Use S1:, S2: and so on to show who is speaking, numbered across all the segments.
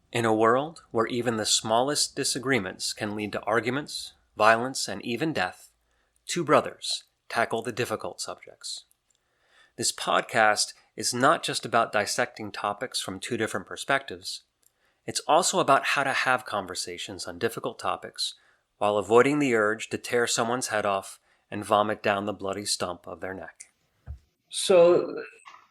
S1: In a world where even the smallest disagreements can lead to arguments, violence, and even death, two brothers tackle the difficult subjects. This podcast is not just about dissecting topics from two different perspectives. It's also about how to have conversations on difficult topics while avoiding the urge to tear someone's head off and vomit down the bloody stump of their neck.
S2: So,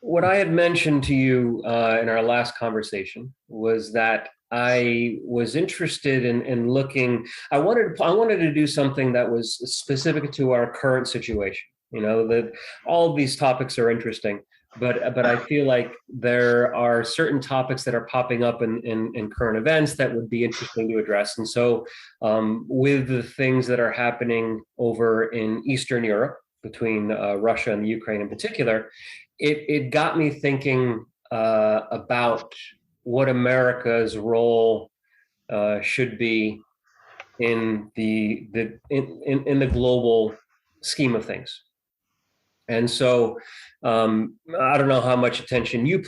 S2: what I had mentioned to you in our last conversation was that I was interested in looking. I wanted to do something that was specific to our current situation. You know that all of these topics are interesting, but I feel like there are certain topics that are popping up in current events that would be interesting to address. And so, with the things that are happening over in Eastern Europe between Russia and the Ukraine in particular, it got me thinking about what America's role should be in the global scheme of things. And so I don't know how much attention you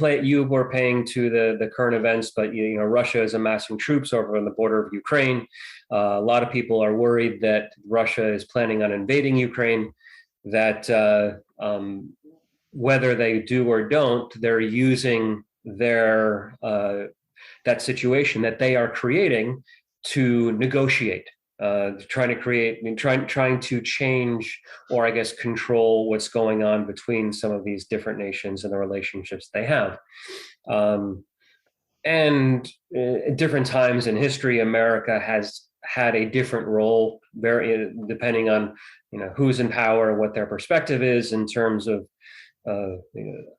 S2: were paying to the current events, but Russia is amassing troops over on the border of Ukraine. A lot of people are worried that Russia is planning on invading Ukraine. That whether they do or don't, they're using their that situation that they are creating to negotiate, trying to change, or I guess control what's going on between some of these different nations and the relationships they have. And at different times in history, America has had a different role, very depending on who's in power, what their perspective is in terms of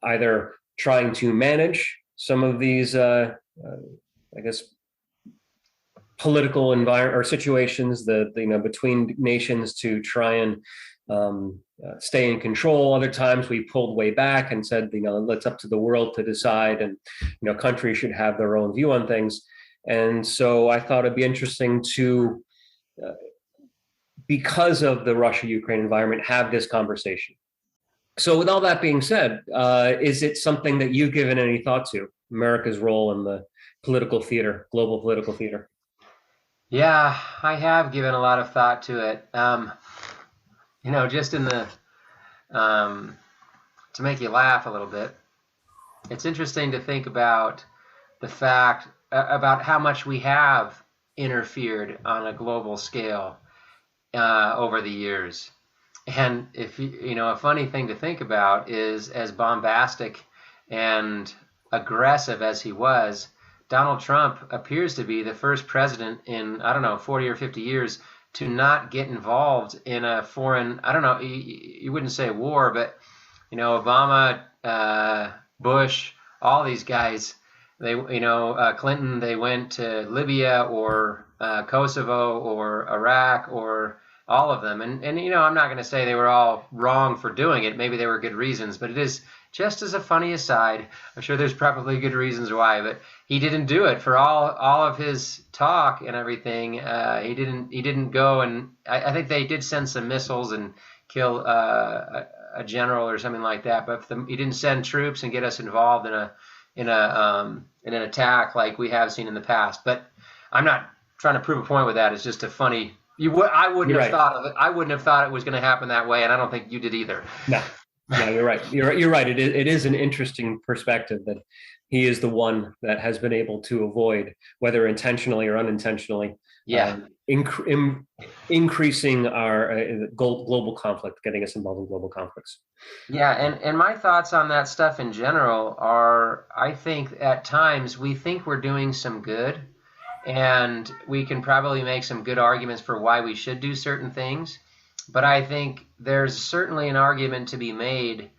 S2: either trying to manage some of these, I guess, political environment or situations that between nations to try and stay in control. Other times we pulled way back and said, it's up to the world to decide, and countries should have their own view on things. And so I thought it'd be interesting to, because of the Russia-Ukraine environment, have this conversation. So with all that being said, is it something that you've given any thought to, America's role in the political theater, global political theater?
S3: Yeah, I have given a lot of thought to it. Just in the to make you laugh a little bit, it's interesting to think about the fact about how much we have interfered on a global scale over the years. And if a funny thing to think about is, as bombastic and aggressive as he was, Donald Trump appears to be the first president in, 40 or 50 years to not get involved in a foreign, you wouldn't say war, but, Obama, Bush, all these guys, they, Clinton, they went to Libya or Kosovo or Iraq or all of them. And I'm not going to say they were all wrong for doing it. Maybe they were good reasons, but it is just as a funny aside. I'm sure there's probably good reasons why, but he didn't do it for all of his talk and everything. He didn't go, and I think they did send some missiles and kill a general or something like that. But he didn't send troops and get us involved in an attack like we have seen in the past. But I'm not trying to prove a point with that. It's just a funny. I wouldn't have thought of it. I wouldn't have thought it was going to happen that way, and I don't think you did either.
S2: No, you're right. You're right. It is an interesting perspective that he is the one that has been able to avoid, whether intentionally or unintentionally, increasing our global conflict, getting us involved in global conflicts.
S3: Yeah, and my thoughts on that stuff in general are, I think at times we think we're doing some good, and we can probably make some good arguments for why we should do certain things. But I think there's certainly an argument to be made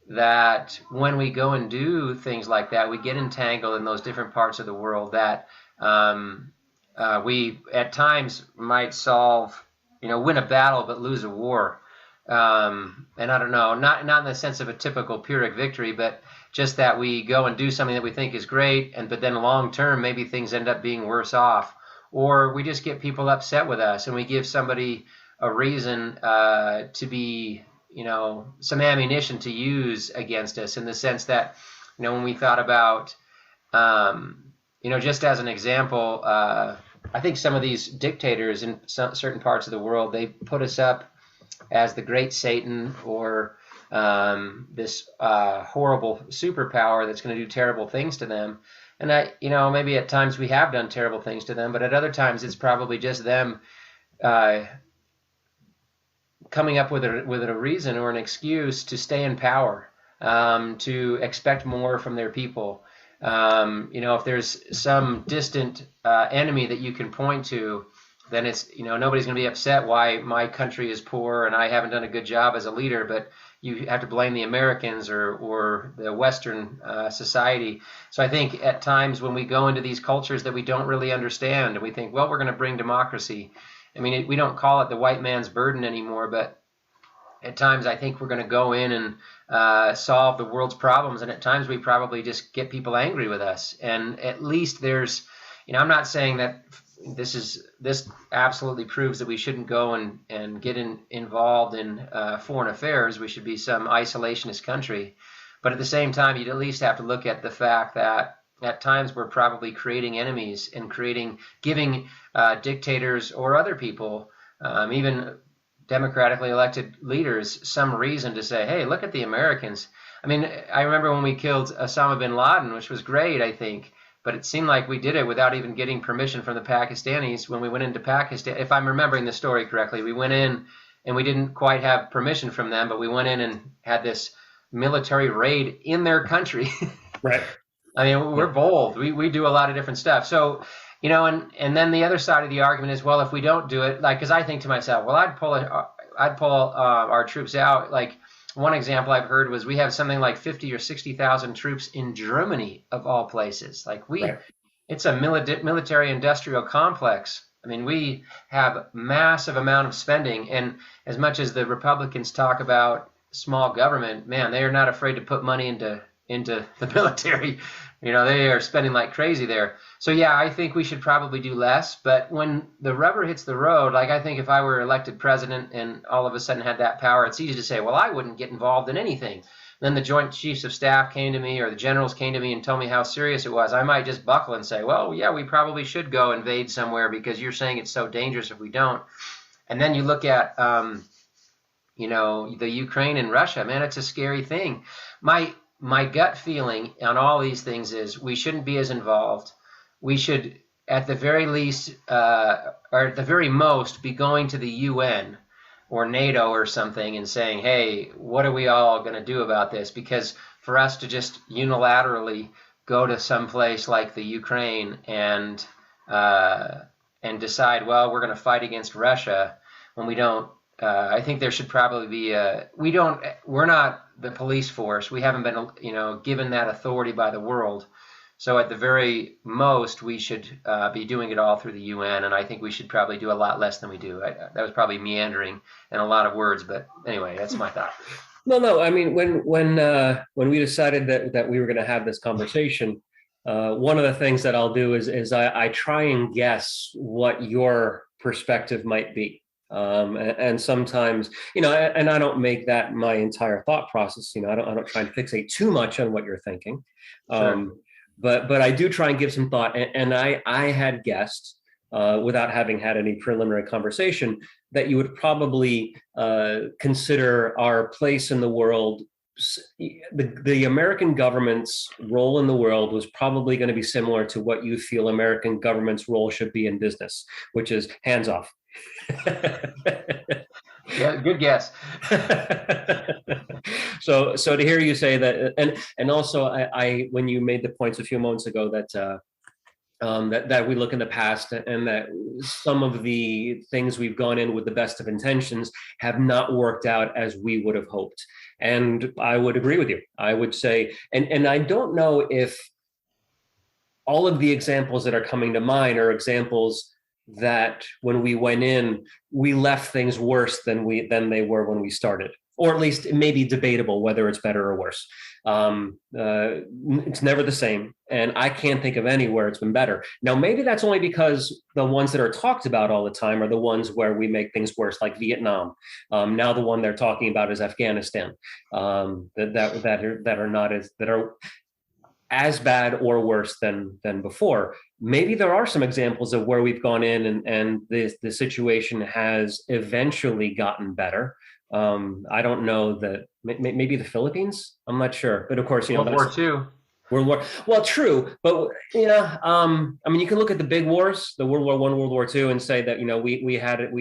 S3: that when we go and do things like that, we get entangled in those different parts of the world that we at times might win a battle but lose a war. And I don't know, not in the sense of a typical Pyrrhic victory, but just that we go and do something that we think is great, but then long term, maybe things end up being worse off. Or we just get people upset with us, and we give somebody a reason to be, some ammunition to use against us, in the sense that, when we thought about just as an example, I think some of these dictators in certain parts of the world, they put us up as the great Satan, or this horrible superpower that's going to do terrible things to them. And maybe at times we have done terrible things to them, but at other times it's probably just them coming up with a reason or an excuse to stay in power, to expect more from their people. If there's some distant enemy that you can point to, then it's, nobody's going to be upset why my country is poor and I haven't done a good job as a leader, but you have to blame the Americans or the Western society. So I think at times when we go into these cultures that we don't really understand, and we think, well, we're going to bring democracy. I mean, we don't call it the white man's burden anymore, but at times I think we're going to go in and solve the world's problems, and at times we probably just get people angry with us. And at least there's, I'm not saying that this absolutely proves that we shouldn't go and get involved in foreign affairs. We should be some isolationist country. But at the same time, you'd at least have to look at the fact that at times we're probably creating enemies and giving dictators or other people, even democratically elected leaders, some reason to say, hey, look at the Americans. I mean, I remember when we killed Osama bin Laden, which was great, I think. But it seemed like we did it without even getting permission from the Pakistanis. When we went into Pakistan, if I'm remembering the story correctly, we went in and we didn't quite have permission from them, but we went in and had this military raid in their country.
S2: Right.
S3: I mean, we're bold. We do a lot of different stuff. So, and then the other side of the argument is, well, if we don't do it, like, because I think to myself, well, I'd pull our troops out. Like, one example I've heard was we have something like 50 or 60,000 troops in Germany, of all places. Like
S2: Right.
S3: It's a military industrial complex. I mean, we have massive amount of spending, and as much as the Republicans talk about small government, man, they are not afraid to put money into the military. They are spending like crazy there. So yeah, I think we should probably do less. But when the rubber hits the road, like I think if I were elected president and all of a sudden had that power, it's easy to say, well, I wouldn't get involved in anything. Then the Joint Chiefs of Staff came to me, or the generals came to me and told me how serious it was. I might just buckle and say, well, yeah, we probably should go invade somewhere because you're saying it's so dangerous if we don't. And then you look at, the Ukraine and Russia, man, it's a scary thing. My gut feeling on all these things is we shouldn't be as involved. We should, at the very least, or at the very most, be going to the UN or NATO or something and saying, hey, what are we all going to do about this? Because for us to just unilaterally go to some place like the Ukraine and decide, well, we're going to fight against Russia when we don't, I think there should probably be we're not the police force. We haven't been, given that authority by the world. So at the very most, we should be doing it all through the UN, and I think we should probably do a lot less than we do. That was probably meandering and a lot of words, but anyway, that's my thought.
S2: No. I mean, when we decided that we were going to have this conversation, one of the things that I'll do is I try and guess what your perspective might be. And sometimes, and I don't make that my entire thought process. I don't try and fixate too much on what you're thinking.
S3: Sure.
S2: But I do try and give some thought. And I had guessed, without having had any preliminary conversation, that you would probably consider our place in the world. The American government's role in the world was probably going to be similar to what you feel American government's role should be in business, which is hands off.
S3: Yeah, good guess.
S2: So to hear you say that, and also I when you made the points a few moments ago that that we look in the past and that some of the things we've gone in with the best of intentions have not worked out as we would have hoped. And I would agree with you. I would say, and I don't know if all of the examples that are coming to mind are examples that when we went in, we left things worse than they were when we started, or at least it may be debatable whether it's better or worse. It's never the same, and I can't think of anywhere it's been better. Now, maybe that's only because the ones that are talked about all the time are the ones where we make things worse, like Vietnam. Now the one they're talking about is Afghanistan. That are as bad or worse than before. Maybe there are some examples of where we've gone in and the situation has eventually gotten better. I don't know that maybe the Philippines. I'm not sure, but of course,
S3: World War II.
S2: World War. Well, true, but yeah. I mean, you can look at the big wars, the World War I, World War II, and say that we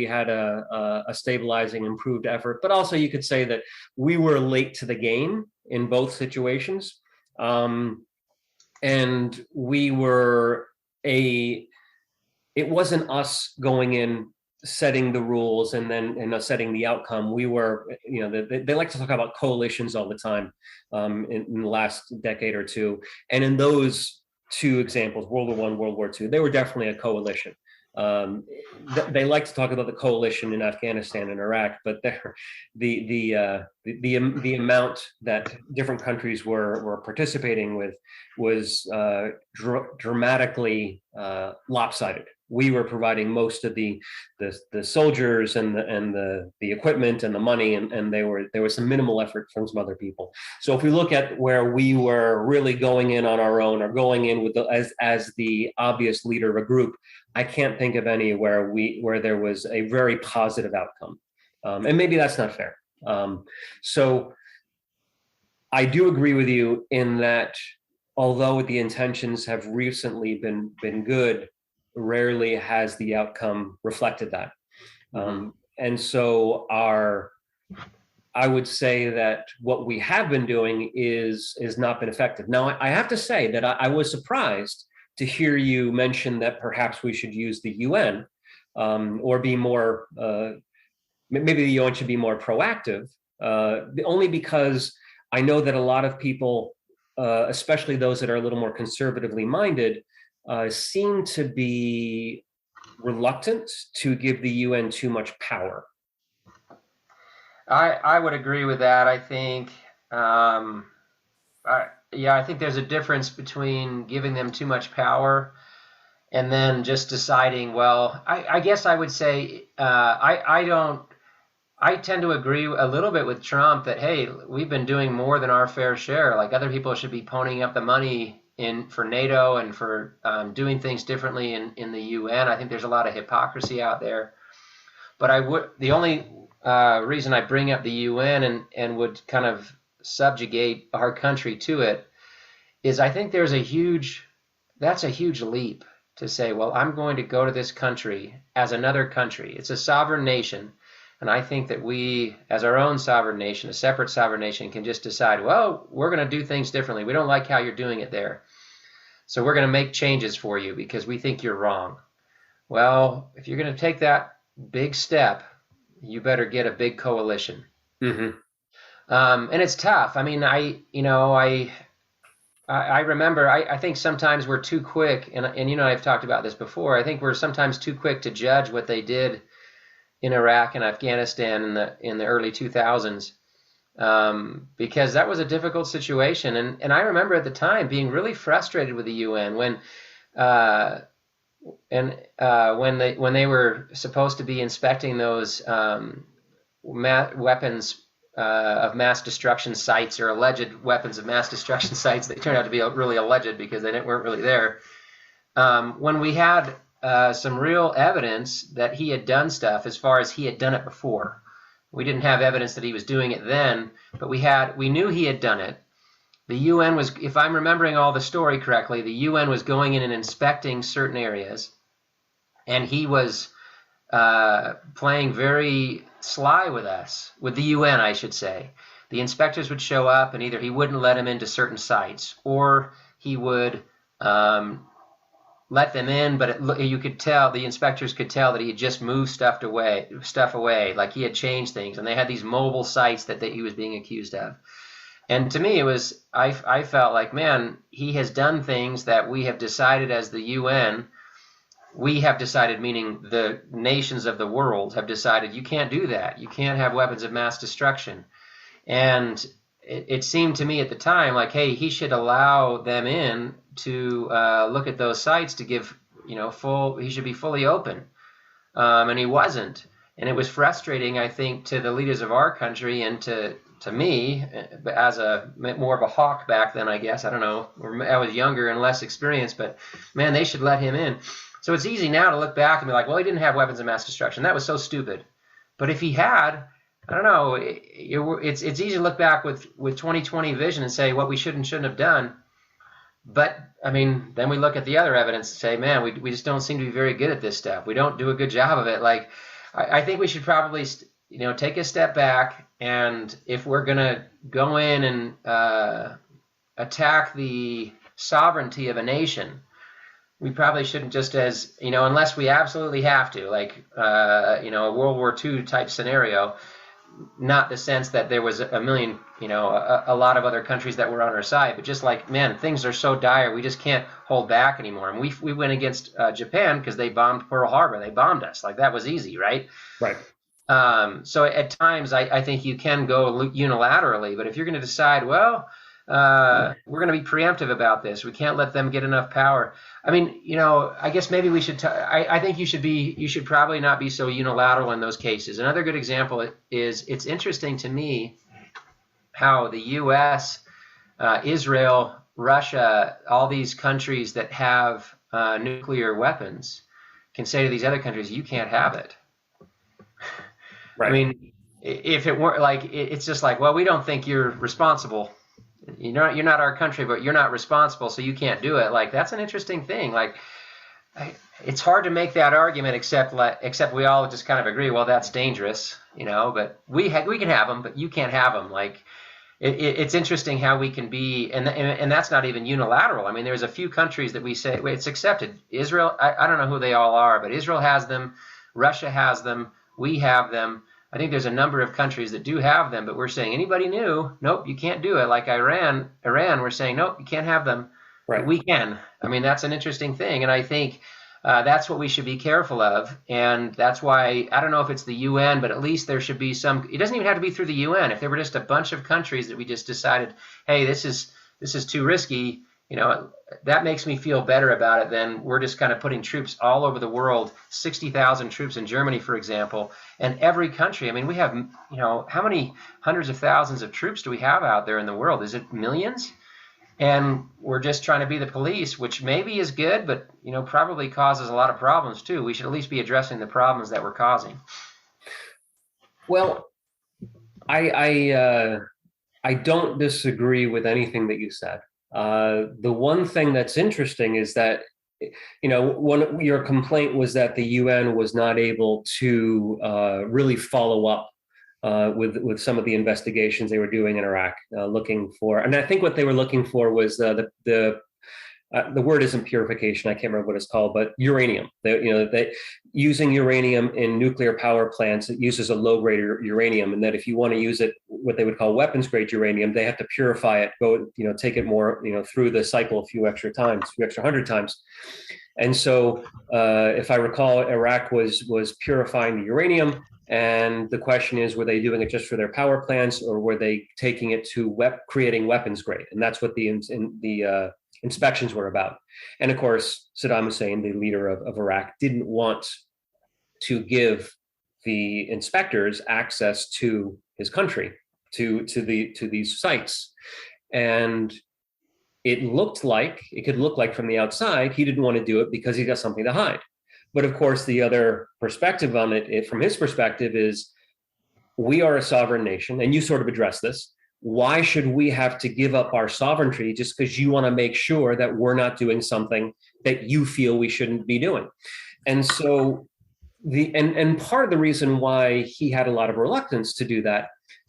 S2: had a stabilizing, improved effort. But also, you could say that we were late to the game in both situations, and we were it wasn't us going in setting the rules and then setting the outcome. We were, they like to talk about coalitions all the time in the last decade or two. And in those two examples, World War I, World War II, they were definitely a coalition. They like to talk about the coalition in Afghanistan and Iraq, but the amount that different countries were participating with was dramatically lopsided. We were providing most of the soldiers and the equipment and the money, and there was some minimal effort from some other people. So if we look at where we were really going in on our own or going in with as the obvious leader of a group, I can't think of any where there was a very positive outcome, and maybe that's not fair. So I do agree with you in that although the intentions have recently been good, rarely has the outcome reflected that. And so I would say that what we have been doing is not been effective. Now, I have to say that I was surprised to hear you mention that perhaps we should use the UN or be more, maybe the UN should be more proactive, only because I know that a lot of people, especially those that are a little more conservatively minded, seem to be reluctant to give the UN too much power.
S3: I would agree with that. I think, I think there's a difference between giving them too much power and then just deciding, well, I guess I would say, I tend to agree a little bit with Trump that, hey, we've been doing more than our fair share. Like other people should be ponying up the money for NATO and for doing things differently in the UN. I think there's a lot of hypocrisy out there. But the only reason I bring up the UN and would kind of subjugate our country to it is I think that's a huge leap to say, well, I'm going to go to this country as another country. It's a sovereign nation. And I think that we, as our own sovereign nation, a separate sovereign nation, can just decide, well, we're going to do things differently. We don't like how you're doing it there. So we're going to make changes for you because we think you're wrong. Well, if you're going to take that big step, you better get a big coalition. And it's tough. I mean, I remember, I think sometimes we're too quick, and I've talked about this before. I think we're sometimes too quick to judge what they did in Iraq and Afghanistan in the early 2000s, because that was a difficult situation. And I remember at the time being really frustrated with the UN when they were supposed to be inspecting those weapons of mass destruction sites, or alleged weapons of mass destruction sites. They turned out to be really alleged because they weren't really there. When we had some real evidence that he had done stuff as far as he had done it before. We didn't have evidence that he was doing it then, but we knew he had done it. The UN was, if I'm remembering all the story correctly, the UN was going in and inspecting certain areas, and he was playing very sly with us, with the UN, I should say. The inspectors would show up, and either he wouldn't let them into certain sites, or he would let them in, but you could tell, the inspectors could tell that he had just moved stuff away, like he had changed things, and they had these mobile sites that he was being accused of. And to me, I felt like, man, he has done things that we have decided as the UN. We have decided, meaning the nations of the world have decided, you can't do that. You can't have weapons of mass destruction. And it seemed to me at the time like, hey, he should allow them in to look at those sites to give, he should be fully open. And he wasn't. And it was frustrating, I think, to the leaders of our country and to to me, as a more of a hawk back then, I guess, I don't know, or I was younger and less experienced, but man, they should let him in. So it's easy now to look back and be like, well, he didn't have weapons of mass destruction. That was so stupid. But if he had, I don't know, it's easy to look back with 2020 vision and say what we should and shouldn't have done. But I mean, then we look at the other evidence and say, man, we just don't seem to be very good at this stuff. We don't do a good job of it. Like, I think we should probably, take a step back. And if we're going to go in and attack the sovereignty of a nation, we probably shouldn't just unless we absolutely have to, like, a World War II type scenario, not the sense that there was a million, a lot of other countries that were on our side, but just like, man, things are so dire, we just can't hold back anymore. And we went against Japan because they bombed Pearl Harbor. They bombed us. Like, that was easy, right?
S2: Right.
S3: So at times I think you can go unilaterally, but if you're going to decide, well, we're going to be preemptive about this, we can't let them get enough power. I mean, I guess maybe we should. I think you should probably not be so unilateral in those cases. Another good example is, it's interesting to me how the U.S., Israel, Russia, all these countries that have nuclear weapons can say to these other countries, you can't have it. Right. I mean, if it weren't like, it's just like, well, we don't think you're responsible. You're not our country, but you're not responsible, so you can't do it. Like, that's an interesting thing. Like, it's hard to make that argument, except we all just kind of agree, well, that's dangerous, but we can have them, but you can't have them. Like, it's interesting how we can be, and that's not even unilateral. I mean, there's a few countries that we say, wait, it's accepted. Israel, I don't know who they all are, but Israel has them, Russia has them, we have them. I think there's a number of countries that do have them, but we're saying anybody new, nope, you can't do it. Like Iran, we're saying, nope, you can't have them. Right. We can. I mean, that's an interesting thing. And I think that's what we should be careful of. And that's why, I don't know if it's the UN, but at least there should be some, it doesn't even have to be through the UN. If there were just a bunch of countries that we just decided, hey, this is too risky, that makes me feel better about it than we're just kind of putting troops all over the world, 60,000 troops in Germany, for example, and every country. I mean, we have, how many hundreds of thousands of troops do we have out there in the world? Is it millions? And we're just trying to be the police, which maybe is good, but, probably causes a lot of problems too. We should at least be addressing the problems that we're causing.
S2: Well, I don't disagree with anything that you said. The one thing that's interesting is that, your complaint was that the UN was not able to really follow up with some of the investigations they were doing in Iraq, looking for, and I think what they were looking for was the word isn't purification, I can't remember what it's called, but uranium. Using uranium in nuclear power plants, it uses a low-grade uranium, and that if you want to use it, what they would call weapons-grade uranium, they have to purify it, take it more, through the cycle a few extra hundred times. And so, if I recall, Iraq was purifying the uranium, and the question is, were they doing it just for their power plants, or were they taking it to creating weapons grade? And that's what the inspections were about. And of course, Saddam Hussein, the leader of Iraq, didn't want to give the inspectors access to his country, to these sites. And it could look like from the outside, he didn't want to do it because he got something to hide. But of course, the other perspective on it, from his perspective, is we are a sovereign nation, and you sort of address this. Why should we have to give up our sovereignty just because you want to make sure that we're not doing something that you feel we shouldn't be doing? And so and part of the reason why he had a lot of reluctance to do that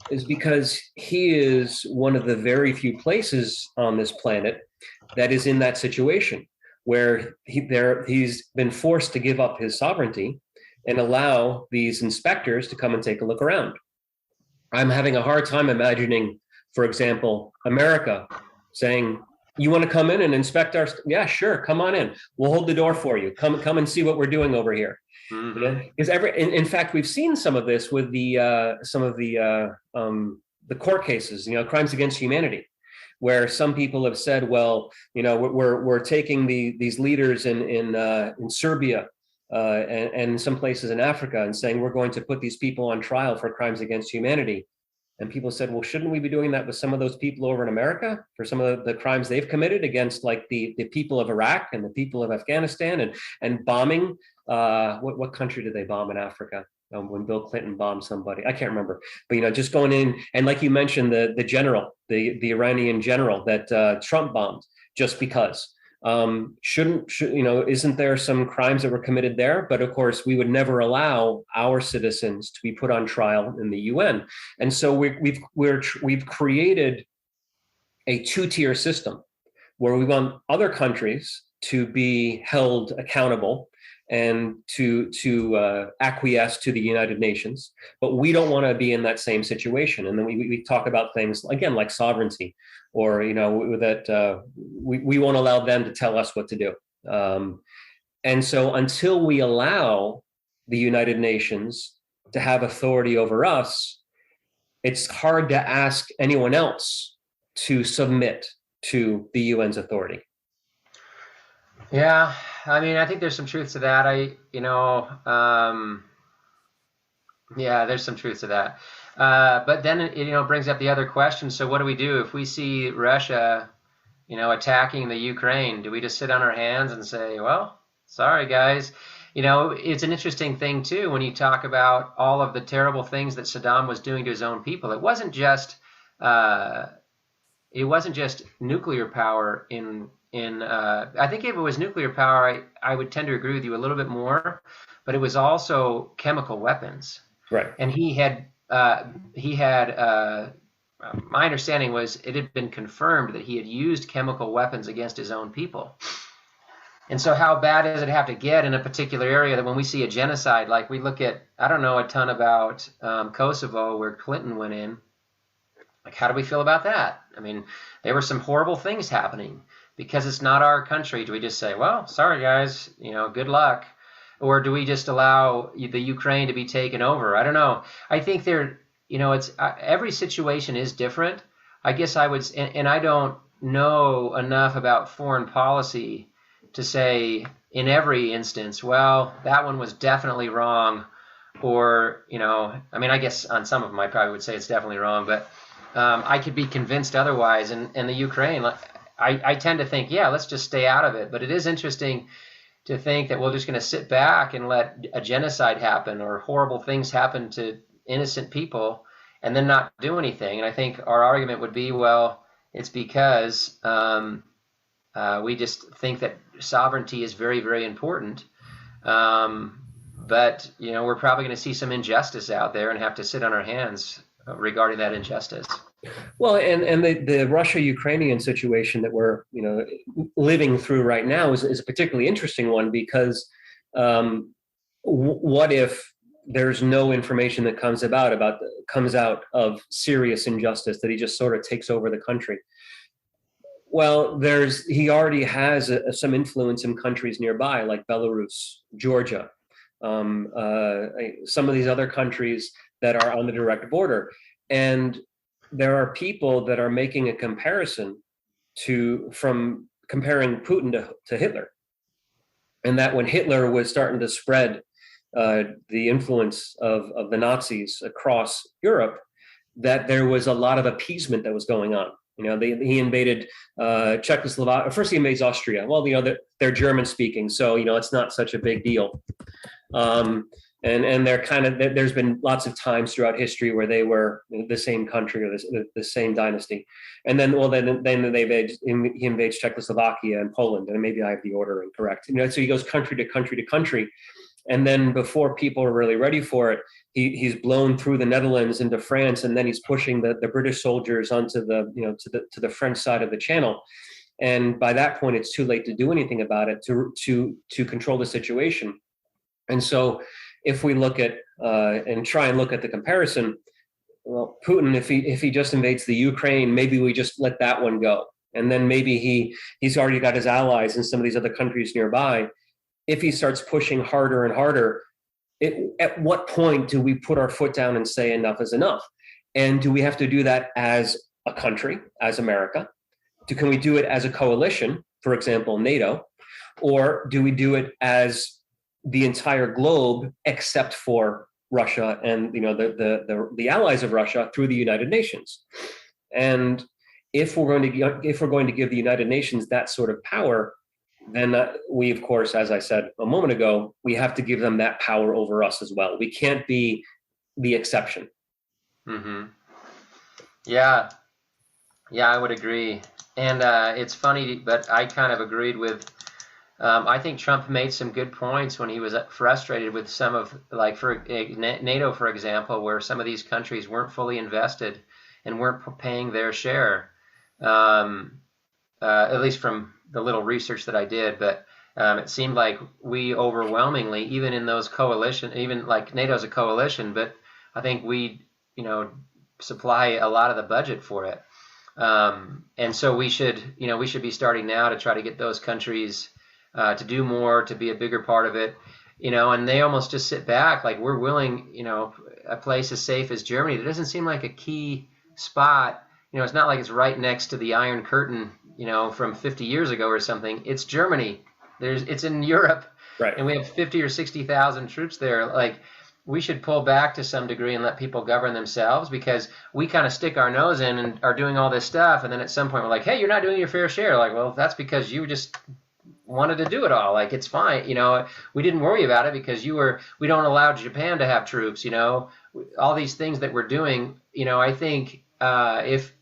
S2: is because he is one of the very few places on this planet that is in that situation where he's been forced to give up his sovereignty and allow these inspectors to come and take a look around. I'm having a hard time imagining, for example, America saying, you want to come in and inspect our, yeah, sure, come on in. We'll hold the door for you. Come and see what we're doing over here. Mm-hmm. Because in fact, we've seen some of this with some of the court cases, crimes against humanity, where some people have said, well, we're taking these leaders in Serbia and some places in Africa and saying we're going to put these people on trial for crimes against humanity. And people said, well, shouldn't we be doing that with some of those people over in America for some of the crimes they've committed against like the people of Iraq and the people of Afghanistan and bombing? What country did they bomb in Africa? When Bill Clinton bombed somebody, I can't remember, but just going in and like you mentioned, the general, the Iranian general that Trump bombed just because. Isn't there some crimes that were committed there? But of course, we would never allow our citizens to be put on trial in the UN. And so we've created a two-tier system where we want other countries to be held accountable and to acquiesce to the United Nations, but we don't want to be in that same situation. And then we talk about things again like sovereignty, or that we won't allow them to tell us what to do. And so until we allow the United Nations to have authority over us, it's hard to ask anyone else to submit to the UN's authority.
S3: Yeah, I mean, I think there's some truth to that. There's some truth to that. But then it brings up the other question. So what do we do if we see Russia, attacking the Ukraine? Do we just sit on our hands and say, well, sorry, guys? It's an interesting thing, too, when you talk about all of the terrible things that Saddam was doing to his own people. It wasn't just nuclear power I think if it was nuclear power, I would tend to agree with you a little bit more, but it was also chemical weapons.
S2: Right.
S3: And my understanding was it had been confirmed that he had used chemical weapons against his own people. And so how bad does it have to get in a particular area that when we see a genocide, like we look at, I don't know a ton about Kosovo where Clinton went in, like how do we feel about that? I mean, there were some horrible things happening. Because it's not our country, do we just say, well, sorry, guys, good luck? Or do we just allow the Ukraine to be taken over? I don't know. I think it's every situation is different. I guess I would, and I don't know enough about foreign policy to say in every instance, well, that one was definitely wrong. Or, I guess on some of them I probably would say it's definitely wrong, but I could be convinced otherwise. And the Ukraine, I tend to think, yeah, let's just stay out of it. But it is interesting to think that we're just going to sit back and let a genocide happen or horrible things happen to innocent people and then not do anything. And I think our argument would be, well, it's because we just think that sovereignty is very, very important. But, we're probably going to see some injustice out there and have to sit on our hands regarding that injustice.
S2: Well, and the Russia-Ukrainian situation that we're living through right now is a particularly interesting one because what if there's no information that comes out of serious injustice, that he just sort of takes over the country? Well, he already has some influence in countries nearby like Belarus, Georgia, some of these other countries that are on the direct border. And there are people that are making a comparison from comparing Putin to Hitler. And that when Hitler was starting to spread the influence of the Nazis across Europe, that there was a lot of appeasement that was going on. He invaded Czechoslovakia. First, he invades Austria. Well, they're German speaking, so it's not such a big deal. And they're there's been lots of times throughout history where they were the same country or the same dynasty. And then he invades Czechoslovakia and Poland, and maybe I have the order incorrect. So he goes country to country to country. And then before people are really ready for it, he's blown through the Netherlands into France, and then he's pushing the British soldiers onto to the French side of the Channel. And by that point, it's too late to do anything about it to control the situation. And so if we look at and try and look at the comparison, well, Putin, if he just invades the Ukraine, maybe we just let that one go. And then maybe he's already got his allies in some of these other countries nearby. If he starts pushing harder and harder, at what point do we put our foot down and say enough is enough? And do we have to do that as a country, as America? Can we do it as a coalition, for example, NATO? Or do we do it as the entire globe except for Russia and the allies of Russia through the United Nations. And if we're going to give the United Nations that sort of power, then we, of course, as I said a moment ago, we have to give them that power over us as well. We can't be the exception.
S3: Mm-hmm. Yeah, I would agree. And it's funny, but I kind of agreed with. I think Trump made some good points when he was frustrated with some of, like, for NATO, for example, where some of these countries weren't fully invested and weren't paying their share. At least from the little research that I did, but it seemed like we overwhelmingly, even in those coalition, even like NATO's a coalition, but I think we, supply a lot of the budget for it. And so we should be starting now to try to get those countries to do more, to be a bigger part of it, and they almost just sit back, like, we're willing, a place as safe as Germany. That doesn't seem like a key spot. It's not like it's right next to the Iron Curtain, from 50 years ago or something. It's Germany. It's in Europe,
S2: right?
S3: And we have 50 or 60,000 troops there. Like, we should pull back to some degree and let people govern themselves, because we kind of stick our nose in and are doing all this stuff, and then at some point we're like, hey, you're not doing your fair share. Like, well, that's because you just wanted to do it all. Like, it's fine. We didn't worry about it because we don't allow Japan to have troops. All these things that we're doing. I think if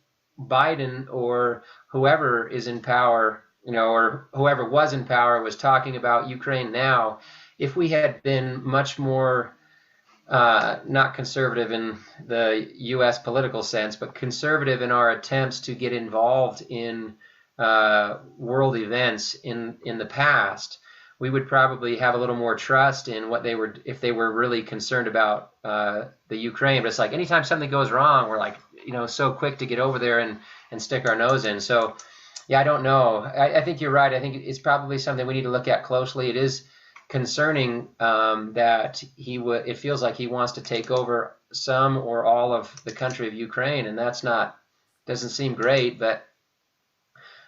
S3: Biden or whoever is in power, or whoever was in power was talking about Ukraine now, if we had been much more not conservative in the U.S. political sense, but conservative in our attempts to get involved in world events in the past, we would probably have a little more trust in what they were, if they were really concerned about the Ukraine. But it's like anytime something goes wrong, we're like, so quick to get over there and stick our nose in. So, yeah, I don't know. I think you're right. I think it's probably something we need to look at closely. It is concerning that it feels like he wants to take over some or all of the country of Ukraine, and doesn't seem great. But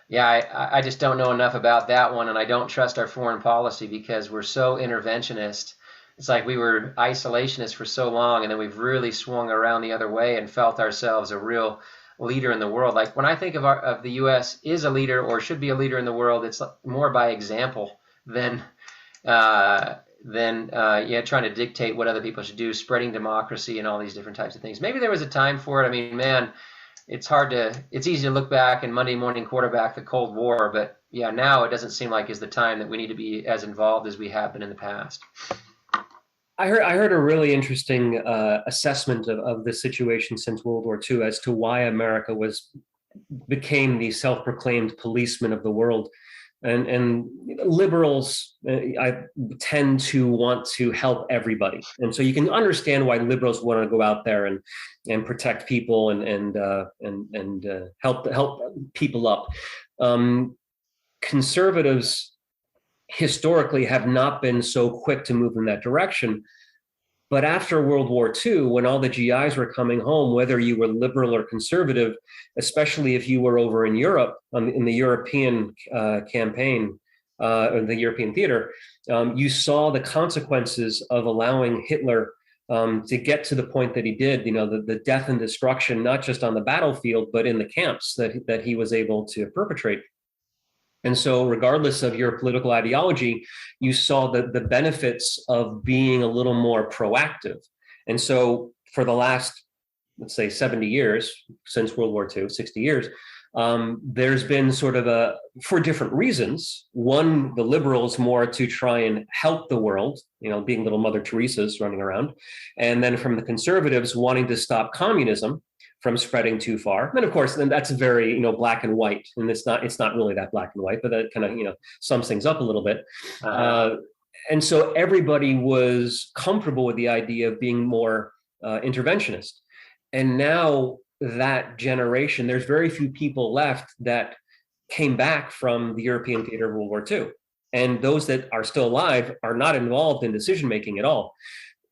S3: yeah, I just don't know enough about that one, and I don't trust our foreign policy because we're so interventionist. It's like we were isolationist for so long, and then we've really swung around the other way and felt ourselves a real leader in the world. Like, when I think of the U.S. is a leader or should be a leader in the world, it's more by example than trying to dictate what other people should do, spreading democracy and all these different types of things. Maybe there was a time for it. I mean, man, it's easy to look back and Monday morning quarterback the Cold War, but yeah, now it doesn't seem like is the time that we need to be as involved as we have been in the past.
S2: I heard a really interesting assessment of the situation since World War II as to why America became the self-proclaimed policeman of the world. And liberals, I tend to want to help everybody, and so you can understand why liberals want to go out there and protect people and help people up. Conservatives historically have not been so quick to move in that direction. But after World War II, when all the GIs were coming home, whether you were liberal or conservative, especially if you were over in Europe, in the European campaign, or the European theater, you saw the consequences of allowing Hitler to get to the point that he did, the death and destruction, not just on the battlefield, but in the camps that he was able to perpetrate. And so regardless of your political ideology, you saw the benefits of being a little more proactive. And so for the last, let's say, 70 years, since World War II, 60 years, there's been sort of for different reasons. One, the liberals more to try and help the world, being little Mother Teresa's running around. And then from the conservatives wanting to stop communism from spreading too far. And of course, then that's very, black and white. And it's not really that black and white, but that kind of, sums things up a little bit. And so everybody was comfortable with the idea of being more interventionist. And now that generation, there's very few people left that came back from the European theater of World War II. And those that are still alive are not involved in decision-making at all.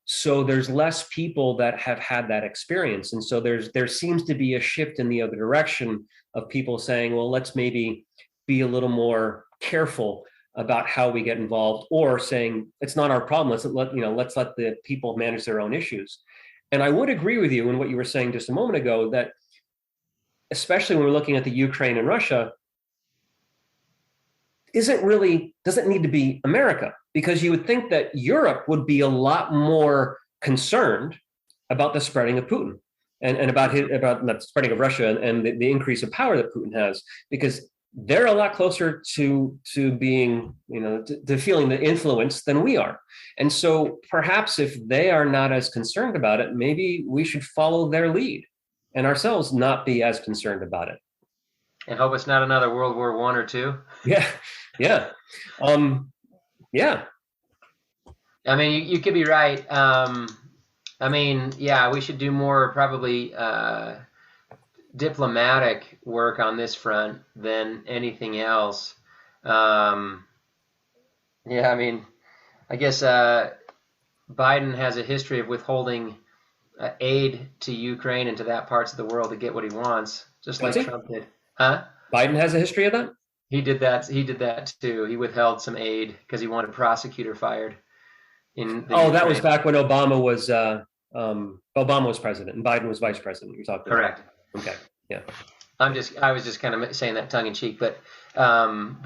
S2: So there's less people that have had that experience. And so there seems to be a shift in the other direction of people saying, well, let's maybe be a little more careful about how we get involved, or saying it's not our problem. Let's let the people manage their own issues. And I would agree with you in what you were saying just a moment ago, that especially when we're looking at the Ukraine and Russia, doesn't need to be America, because you would think that Europe would be a lot more concerned about the spreading of Putin and about the spreading of Russia and the increase of power that Putin has, because they're a lot closer to being, to feeling the influence than we are. And so perhaps if they are not as concerned about it, maybe we should follow their lead and ourselves not be as concerned about it.
S3: And hope it's not another World War I or II.
S2: Yeah. Yeah. Yeah.
S3: I mean, you could be right. I mean, yeah, we should do more probably diplomatic work on this front than anything else. Yeah, I mean, I guess Biden has a history of withholding aid to Ukraine and to that parts of the world to get what he wants, just like Trump did. Huh?
S2: Biden has a history of that?
S3: He did that too. He withheld some aid because he wanted a prosecutor fired.
S2: That was back when Obama was president and Biden was vice president. You're talking
S3: correct.
S2: About. Okay. Yeah.
S3: I was just kind of saying that tongue in cheek, but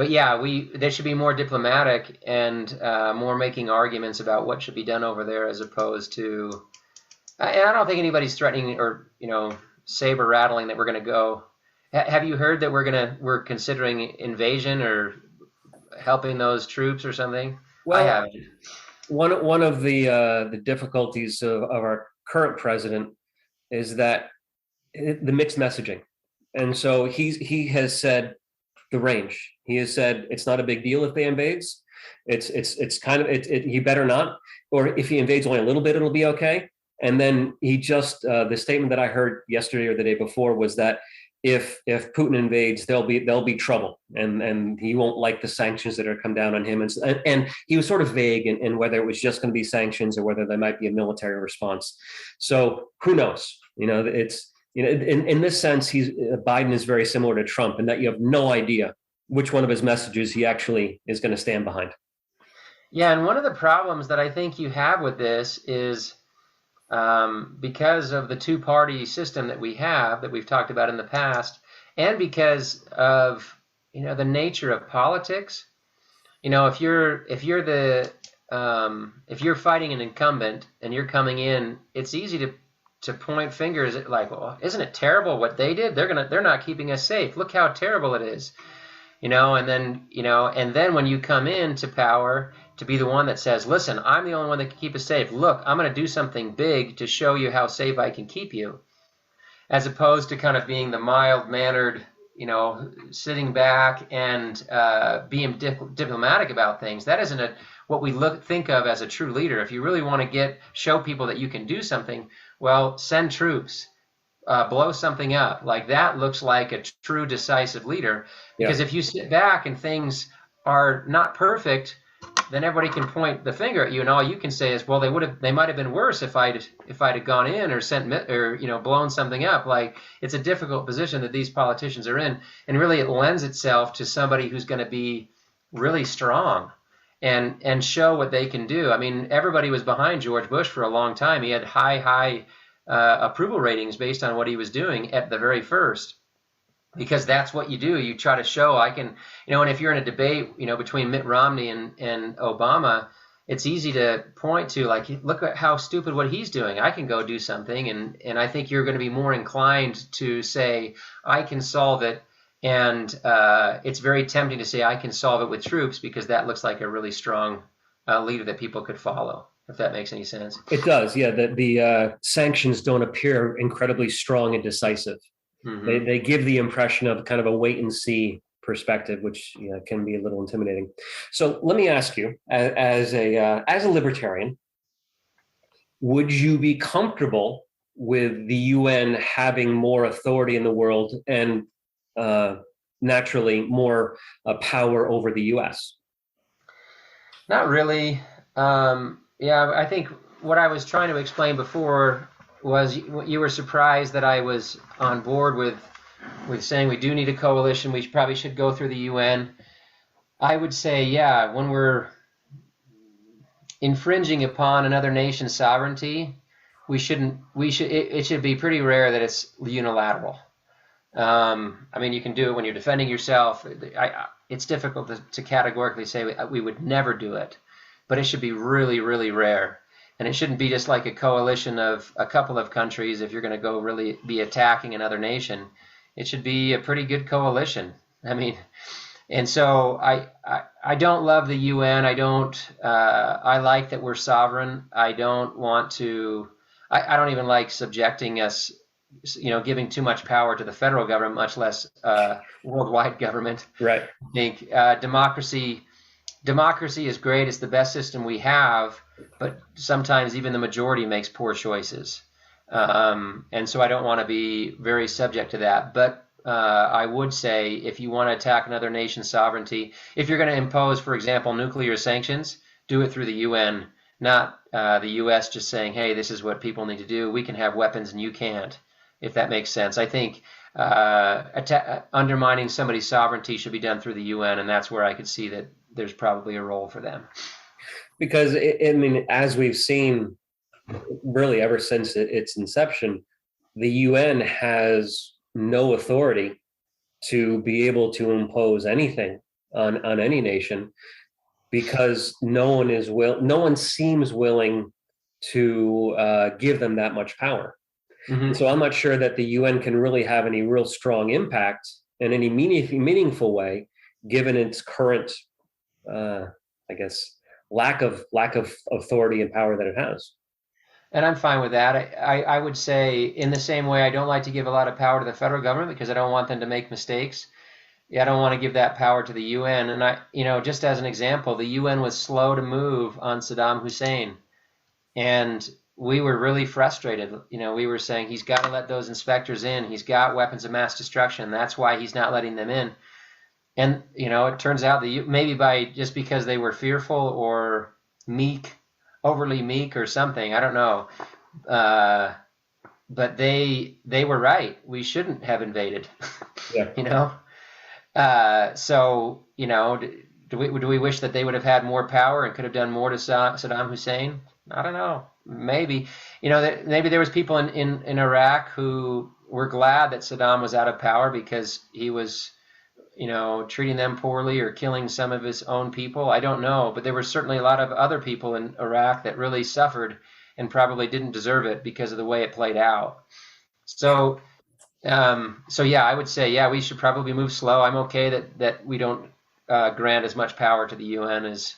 S3: yeah, there should be more diplomatic and more making arguments about what should be done over there, as opposed to. And I don't think anybody's threatening or saber rattling that we're going to go. Have you heard that we're considering invasion or helping those troops or something?
S2: Well,
S3: I haven't.
S2: One of the difficulties of our current president is that the mixed messaging, and so he has said the range. He has said it's not a big deal if they invades. It's kind of he better not, or if he invades only a little bit, it'll be okay. And then he just the statement that I heard yesterday or the day before was that if Putin invades, there'll be trouble, and he won't like the sanctions that are come down on him. And he was sort of vague in whether it was just going to be sanctions or whether there might be a military response. So who knows? It's in this sense, Biden is very similar to Trump in that you have no idea which one of his messages he actually is going to stand behind.
S3: Yeah, and one of the problems that I think you have with this is because of the two-party system that we've talked about in the past, and because of the nature of politics. If you're fighting an incumbent and you're coming in, it's easy to point fingers at, like, well, isn't it terrible what they did? They're not keeping us safe. Look how terrible it is. And then when you come into power, to be the one that says, listen, I'm the only one that can keep us safe. Look, I'm going to do something big to show you how safe I can keep you. As opposed to kind of being the mild-mannered, sitting back and being diplomatic about things. That isn't what we think of as a true leader. If you really want to show people that you can do something, well, send troops. Blow something up. Like, that looks like a true decisive leader. Because if you sit back and things are not perfect, then everybody can point the finger at you, and all you can say is, well, they might have been worse if I'd have gone in or blown something up. Like, it's a difficult position that these politicians are in, and really it lends itself to somebody who's going to be really strong and show what they can do. I mean, everybody was behind George Bush for a long time. He had high approval ratings based on what he was doing at the very first, because that's what you do. You try to show I can, and if you're in a debate, between Mitt Romney and Obama, it's easy to point to, like, look at how stupid what he's doing. I can go do something. And I think you're going to be more inclined to say, I can solve it. And it's very tempting to say I can solve it with troops, because that looks like a really strong leader that people could follow. If that makes any sense.
S2: It does, yeah. The sanctions don't appear incredibly strong and decisive. Mm-hmm. They give the impression of kind of a wait and see perspective, which can be a little intimidating. So let me ask you, as a libertarian, would you be comfortable with the UN having more authority in the world and naturally more power over the US?
S3: Not really. Yeah, I think what I was trying to explain before was you were surprised that I was on board with saying we do need a coalition. We probably should go through the UN. I would say, yeah, when we're infringing upon another nation's sovereignty, we shouldn't. We should. It should be pretty rare that it's unilateral. I mean, you can do it when you're defending yourself. It's difficult to categorically say we would never do it, but it should be really, really rare. And it shouldn't be just like a coalition of a couple of countries if you're going to go really be attacking another nation. It should be a pretty good coalition. I mean, and so I don't love the UN. I don't. I like that we're sovereign. I don't want to. I don't even like subjecting us, giving too much power to the federal government, much less worldwide government.
S2: Right.
S3: I think democracy is great. It's the best system we have, but sometimes even the majority makes poor choices. And so I don't want to be very subject to that. But I would say if you want to attack another nation's sovereignty, if you're going to impose, for example, nuclear sanctions, do it through the UN, not the US just saying, hey, this is what people need to do. We can have weapons and you can't, if that makes sense. I think undermining somebody's sovereignty should be done through the UN, and that's where I could see that there's probably a role for them.
S2: Because, I mean, as we've seen really ever since its inception, the UN has no authority to be able to impose anything on any nation, because no one seems willing to give them that much power. Mm-hmm. So I'm not sure that the UN can really have any real strong impact in any meaningful way, given its current, I guess, lack of authority and power that it has.
S3: And I'm fine with that. I would say, in the same way, I don't like to give a lot of power to the federal government because I don't want them to make mistakes. Yeah, I don't want to give that power to the UN. And just as an example, the UN was slow to move on Saddam Hussein, and we were really frustrated. We were saying he's got to let those inspectors in. He's got weapons of mass destruction. That's why he's not letting them in. And it turns out that maybe just because they were fearful or meek. Overly meek or something, I don't know, but they were right. We shouldn't have invaded. Yeah. So do we wish that they would have had more power and could have done more to Saddam Hussein? I don't know. Maybe maybe there was people in Iraq who were glad that Saddam was out of power because he was treating them poorly or killing some of his own people. I don't know, but there were certainly a lot of other people in Iraq that really suffered and probably didn't deserve it because of the way it played out. So yeah, I would say, yeah, we should probably move slow. I'm okay that we don't grant as much power to the UN as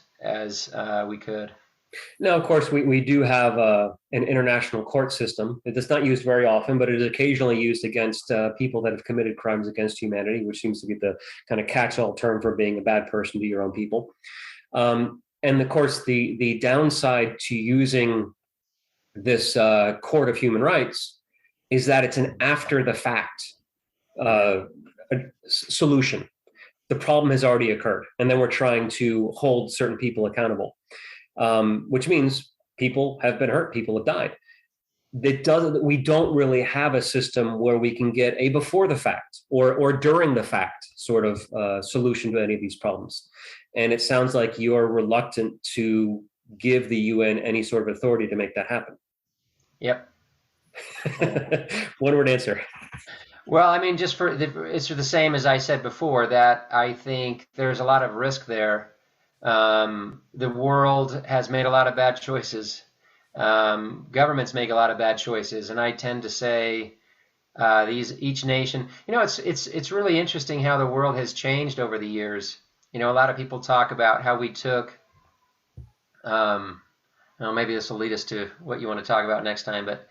S3: we could.
S2: Now, of course, we do have an international court system. It's not used very often, but it is occasionally used against people that have committed crimes against humanity, which seems to be the kind of catch-all term for being a bad person to your own people. And of course, the downside to using this court of human rights is that it's an after-the-fact solution. The problem has already occurred, and then we're trying to hold certain people accountable. Which means people have been hurt, people have died. We don't really have a system where we can get a before the fact or during the fact sort of solution to any of these problems. And it sounds like you're reluctant to give the UN any sort of authority to make that happen.
S3: Yep.
S2: One word answer.
S3: Well, I mean, it's for the same as I said before, that I think there's a lot of risk there. The world has made a lot of bad choices. Governments make a lot of bad choices, and I tend to say each nation. It's really interesting how the world has changed over the years. A lot of people talk about how we took. Maybe this will lead us to what you want to talk about next time, but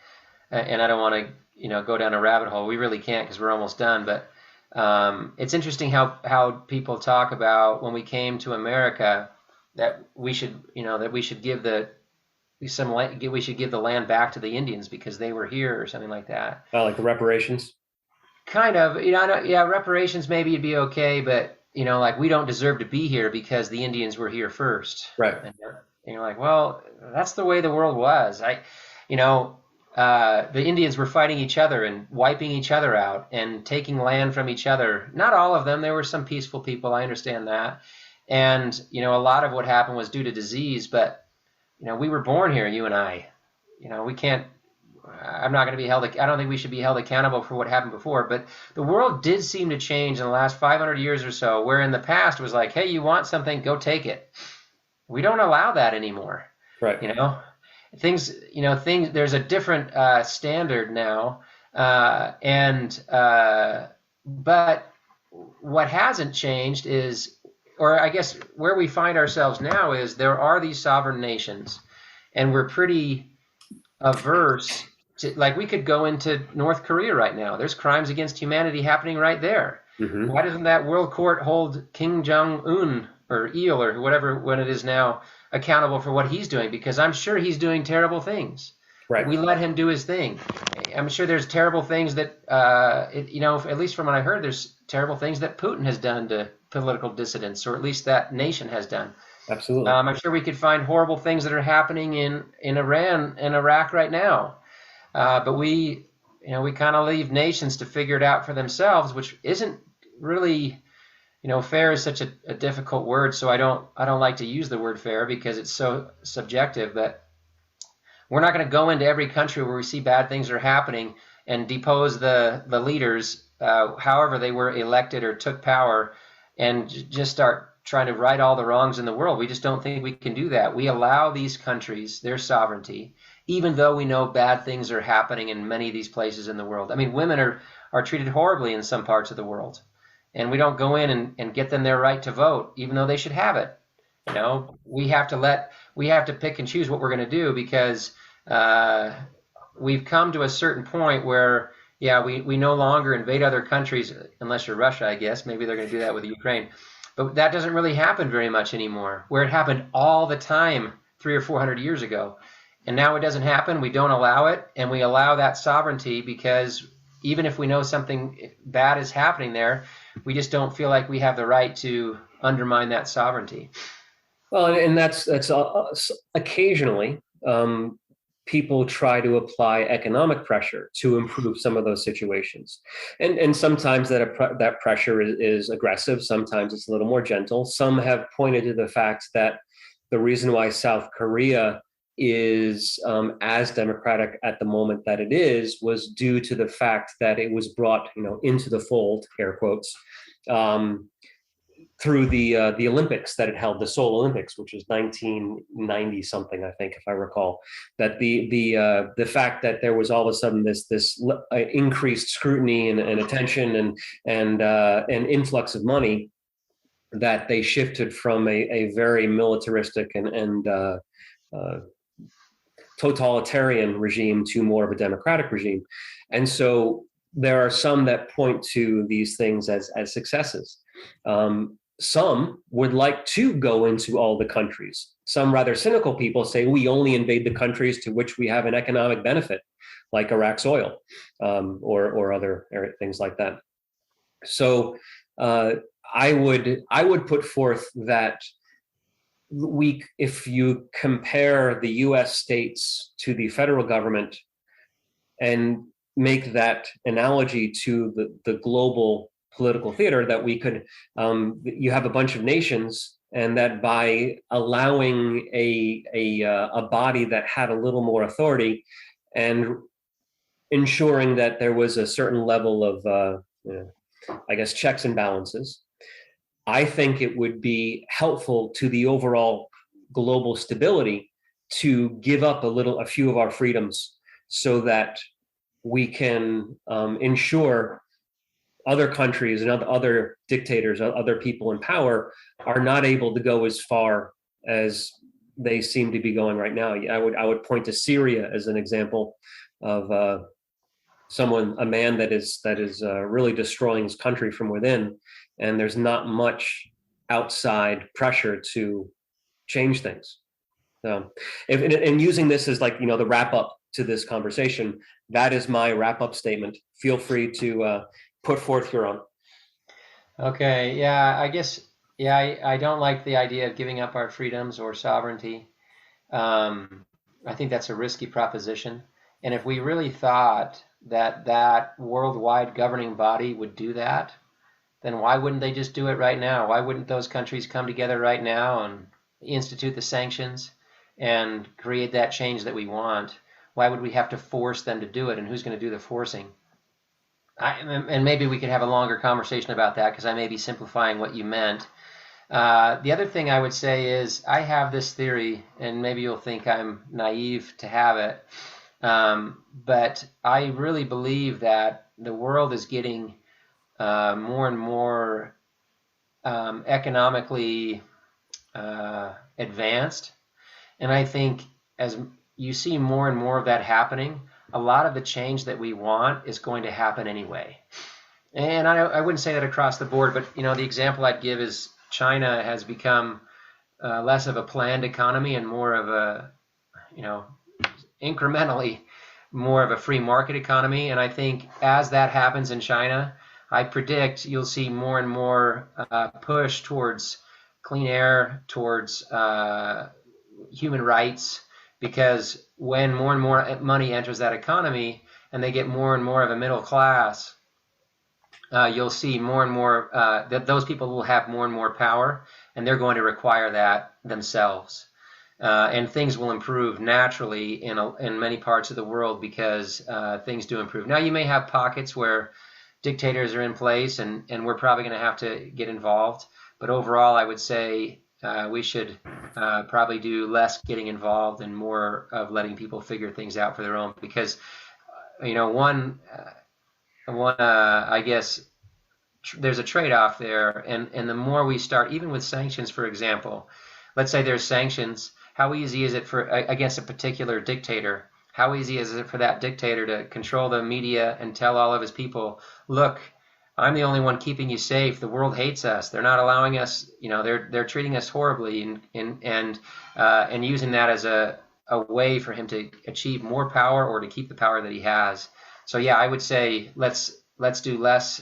S3: and I don't want to go down a rabbit hole. We really can't because we're almost done, but. It's interesting how people talk about when we came to America that we should give the land back to the Indians because they were here or something like that.
S2: Like the reparations.
S3: Kind of, yeah, reparations maybe it'd be okay, but like we don't deserve to be here because the Indians were here first.
S2: Right.
S3: And you're like, well, that's the way the world was. The Indians were fighting each other and wiping each other out and taking land from each other. Not all of them. There were some peaceful people. I understand that. And, a lot of what happened was due to disease, but, we were born here, you and I. We can't, I'm not going to be held, I don't think we should be held accountable for what happened before, but the world did seem to change in the last 500 years or so, where in the past it was like, hey, you want something, go take it. We don't allow that anymore.
S2: Right.
S3: Things, there's a different standard now. But what hasn't changed is, or I guess where we find ourselves now is there are these sovereign nations, and we're pretty averse to, like, we could go into North Korea right now. There's crimes against humanity happening right there.
S2: Mm-hmm.
S3: Why doesn't that world court hold Kim Jong-un or Il or whatever, when it is now, accountable for what he's doing? Because I'm sure he's doing terrible things.
S2: Right.
S3: We let him do his thing. I'm sure there's terrible things that, at least from what I heard, there's terrible things that Putin has done to political dissidents, or at least that nation has done.
S2: Absolutely.
S3: I'm sure we could find horrible things that are happening in Iran and Iraq right now. But we kind of leave nations to figure it out for themselves, which isn't really, fair is such a difficult word. So I don't like to use the word fair because it's so subjective. But we're not going to go into every country where we see bad things are happening and depose the leaders, however they were elected or took power, and just start trying to right all the wrongs in the world. We just don't think we can do that. We allow these countries their sovereignty, even though we know bad things are happening in many of these places in the world. I mean, women are treated horribly in some parts of the world, and we don't go in and get them their right to vote, even though they should have it. We have to pick and choose what we're going to do, because we've come to a certain point where, we no longer invade other countries, unless you're Russia, I guess. Maybe they're going to do that with Ukraine. But that doesn't really happen very much anymore, where it happened all the time 300 or 400 years ago. And now it doesn't happen. We don't allow it, and we allow that sovereignty because even if we know something bad is happening there, we just don't feel like we have the right to undermine that sovereignty.
S2: Well, and that's occasionally people try to apply economic pressure to improve some of those situations, and sometimes that pressure is aggressive. Sometimes it's a little more gentle. Some have pointed to the fact that the reason why South Korea is as democratic at the moment that it is was due to the fact that it was brought, into the fold, air quotes, through the Olympics that it held, the Seoul Olympics, which was 1990 something, I think, if I recall. That the fact that there was all of a sudden this increased scrutiny and attention and influx of money, that they shifted from a very militaristic and totalitarian regime to more of a democratic regime. And so there are some that point to these things as successes. Some would like to go into all the countries. Some rather cynical people say we only invade the countries to which we have an economic benefit, like Iraq's oil, or other things like that. So I would put forth that if you compare the U.S. states to the federal government and make that analogy to the global political theater, that we could, you have a bunch of nations, and that by allowing a body that had a little more authority and ensuring that there was a certain level of, I guess, checks and balances, I think it would be helpful to the overall global stability to give up a few of our freedoms, so that we can ensure other countries and other dictators, other people in power, are not able to go as far as they seem to be going right now. I would point to Syria as an example of a man that is really destroying his country from within, and there's not much outside pressure to change things. So, and using this as the wrap up to this conversation, that is my wrap up statement. Feel free to put forth your own.
S3: Okay, yeah, I guess, I don't like the idea of giving up our freedoms or sovereignty. I think that's a risky proposition. And if we really thought that worldwide governing body would do that, then why wouldn't they just do it right now? Why wouldn't those countries come together right now and institute the sanctions and create that change that we want? Why would we have to force them to do it? And who's going to do the forcing? And maybe we could have a longer conversation about that, because I may be simplifying what you meant. The other thing I would say is I have this theory, and maybe you'll think I'm naive to have it, but I really believe that the world is getting more and more economically advanced. And I think as you see more and more of that happening, a lot of the change that we want is going to happen anyway. And I wouldn't say that across the board, but the example I'd give is China has become less of a planned economy and more of a, incrementally more of a free market economy. And I think as that happens in China, I predict you'll see more and more push towards clean air, towards human rights, because when more and more money enters that economy and they get more and more of a middle class, you'll see more and more that those people will have more and more power, and they're going to require that themselves. And things will improve naturally in many parts of the world, because things do improve. Now, you may have pockets where dictators are in place, and we're probably going to have to get involved. But overall, I would say we should probably do less getting involved and more of letting people figure things out for their own. Because, I guess there's a trade-off there. And the more we start, even with sanctions, for example, let's say there's sanctions. How easy is it against a particular dictator? How easy is it for that dictator to control the media and tell all of his people, look, I'm the only one keeping you safe. The world hates us. They're not allowing us. They're treating us horribly, and using that as a way for him to achieve more power or to keep the power that he has. So yeah, I would say let's do less.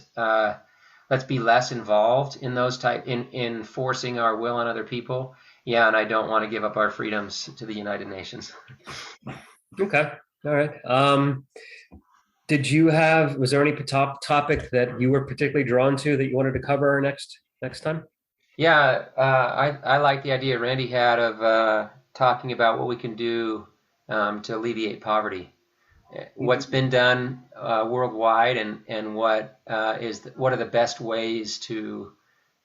S3: Let's be less involved in those in forcing our will on other people. Yeah, and I don't want to give up our freedoms to the United Nations.
S2: Okay. All right. Was there any topic that you were particularly drawn to that you wanted to cover next time?
S3: Yeah, I like the idea Randy had of talking about what we can do to alleviate poverty. What's been done worldwide, and what are the best ways to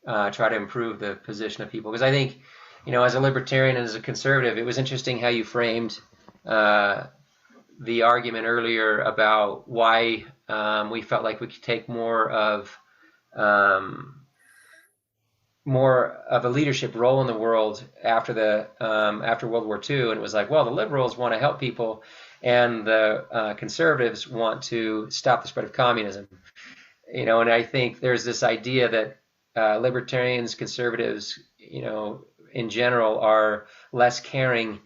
S3: try to improve the position of people? Because I think, as a libertarian and as a conservative, it was interesting how you framed the argument earlier about why we felt like we could take more of a leadership role in the world after World War II, and it was like, well, the liberals want to help people, and the conservatives want to stop the spread of communism. And I think there's this idea that libertarians, conservatives, in general, are less caring.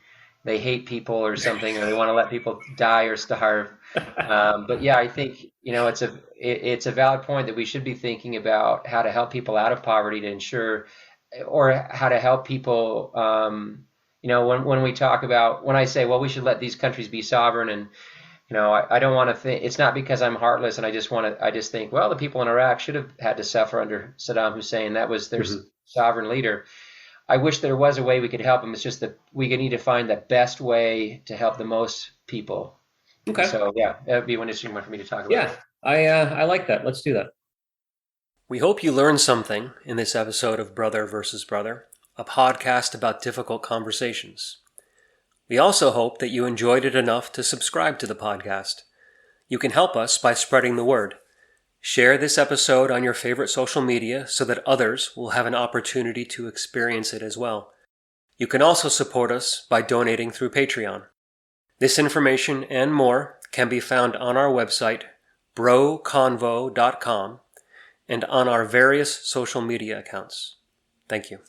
S3: They hate people or something, or they want to let people die or starve. But yeah, I think it's a valid point that we should be thinking about how to help people out of poverty to ensure, or how to help people. When we talk about, when I say, well, we should let these countries be sovereign, and I don't want to think, it's not because I'm heartless and I just think, well, the people in Iraq should have had to suffer under Saddam Hussein. That was their sovereign leader. I wish there was a way we could help them. It's just that we need to find the best way to help the most people.
S2: Okay.
S3: So yeah, that would be one interesting one for me to talk about.
S2: Yeah, I like that. Let's do that.
S1: We hope you learned something in this episode of Brother versus Brother, a podcast about difficult conversations. We also hope that you enjoyed it enough to subscribe to the podcast. You can help us by spreading the word. Share this episode on your favorite social media so that others will have an opportunity to experience it as well. You can also support us by donating through Patreon. This information and more can be found on our website, broconvo.com, and on our various social media accounts. Thank you.